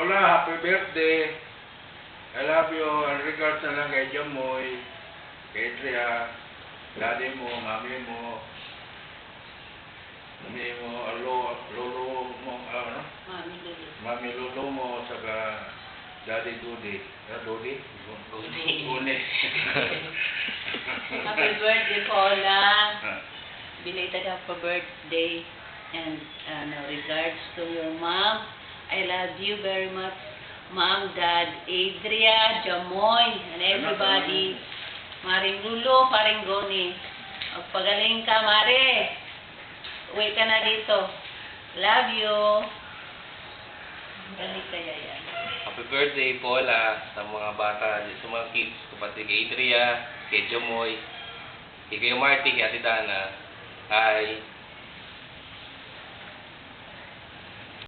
Paula, happy birthday. I love you. And regards na lang kay Jamoy, kay Tria, daddy mo, mami mo, lolo mo, ano? Mami lolo mo, saka daddy Dudi. Dudi? Gune. Happy birthday, Paula. Belated happy birthday. And regards to your mom, I love you very much, Mom, Dad, Adria, Jamoy, and everybody. Maring Lulu, Paring Goni. Magpagaling ka, Mare. Uwi ka na dito. Love you. Galing kaya yan. Happy birthday, Paula, sa mga bata, sa mga kids, kapatid kay Adria, kay Jamoy, kay Marty, kay Ate Dana. Hi.